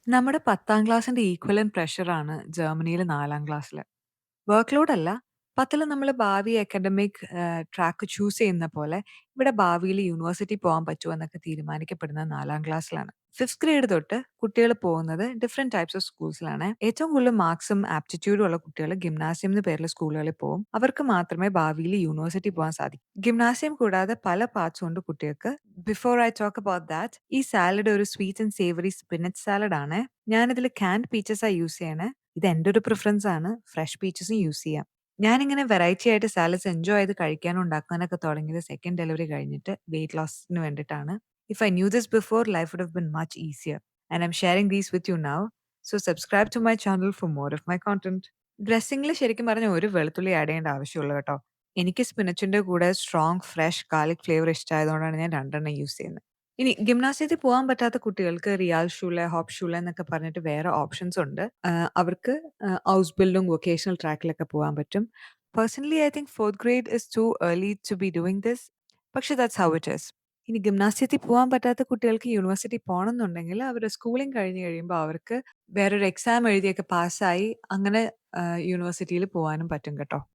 നമ്മുടെ 10ാം ക്ലാസ്സിന്റെ ഈക്വലന്റ് പ്രഷറാണ് ജർമ്മനിയില് 4ാം ക്ലാസ്സില്. വർക്ക് ലോഡ് അല്ല. 10ല് നമ്മള് ഭാവി അക്കാഡമിക് ട്രാക്ക് ചൂസ് ചെയ്യുന്ന പോലെ, ഇവിടെ ഭാവിയില് യൂണിവേഴ്സിറ്റി പോവാൻ പറ്റുമോ എന്നൊക്കെ തീരുമാനിക്കപ്പെടുന്നത് 4ാം ക്ലാസ്സിലാണ്. 5th ഗ്രേഡ് തൊട്ട് കുട്ടികള് പോകുന്നത് ഡിഫറന്റ് ടൈപ്സ് ഓഫ് സ്കൂൾസിലാണ്. ഏറ്റവും കൂടുതൽ മാർക്സും ആപ്റ്റിറ്റ്യൂഡും ഉള്ള കുട്ടികള് ഗിംനാസിയം എന്ന് പേരുള്ള സ്കൂളുകളിൽ പോകും. അവർക്ക് മാത്രമേ ഭാവിയില് യൂണിവേഴ്സിറ്റി പോകാൻ സാധിക്കൂ. ഗിംനാസിയം കൂടാതെ പല പാർട്സ് ഉണ്ട് കുട്ടികൾക്ക്. Before I talk about that, ഈ സാലഡ് ഒരു sweet and savoury spinach salad ആണ്. ഞാനിതില് കാൻഡ് പീച്ചസാ യൂസ് ചെയ്യണേ. ഇത് എന്റെ ഒരു പ്രിഫറൻസ് ആണ്. ഫ്രഷ് പീച്ചസും യൂസ് ചെയ്യാം. ഞാനിങ്ങനെ വെറൈറ്റി ആയിട്ട് സാലഡ്സ് എൻജോയ് ചെയ്ത് കഴിക്കാനും ഉണ്ടാക്കാനൊക്കെ തുടങ്ങിയത് സെക്കൻഡ് ഡെലിവറി കഴിഞ്ഞിട്ട് വെയിറ്റ് ലോസിന് വേണ്ടിയിട്ടാണ്. If I knew this before, life would have been much easier. And I am sharing these with you now. So subscribe to my channel for more of my content. ഡ്രസ്സിംഗിൽ ശരിക്കും പറഞ്ഞാൽ ഒരു വെളുത്തുള്ളി add ചെയ്യേണ്ട ആവശ്യമുള്ളൂ കേട്ടോ. എനിക്ക് സ്പിനച്ചിന്റെ കൂടെ സ്ട്രോങ് ഫ്രഷ് ഗാർലിക് ഫ്ലേവർ ഇഷ്ടമായതുകൊണ്ടാണ് ഞാൻ രണ്ടെണ്ണം യൂസ് ചെയ്യുന്നത്. ഇനി ഗിംനാസ്യത്തിൽ പോകാൻ പറ്റാത്ത കുട്ടികൾക്ക് റിയാൽ ഷൂലെ, ഹോപ്പ് ഷൂലെ എന്നൊക്കെ പറഞ്ഞിട്ട് വേറെ ഓപ്ഷൻസ് ഉണ്ട്. അവർക്ക് ഹൗസ് ബിൽഡും വൊക്കേഷണൽ ട്രാക്കിലൊക്കെ പോകാൻ പറ്റും. Personally I think 4th grade is too early to be doing this. പക്ഷെ ദാറ്റ്സ് ഹൗ ഇറ്റ് ഈസ്. ഇനി ഗിംനാസ്യത്തിൽ പോകാൻ പറ്റാത്ത കുട്ടികൾക്ക് യൂണിവേഴ്സിറ്റി പോകണമെന്നുണ്ടെങ്കിൽ അവരുടെ സ്കൂളിംഗ് കഴിഞ്ഞ് കഴിയുമ്പോൾ അവർക്ക് വേറൊരു എക്സാം എഴുതിയൊക്കെ പാസ്സായി അങ്ങനെ യൂണിവേഴ്സിറ്റിയിൽ പോകാനും പറ്റും കേട്ടോ.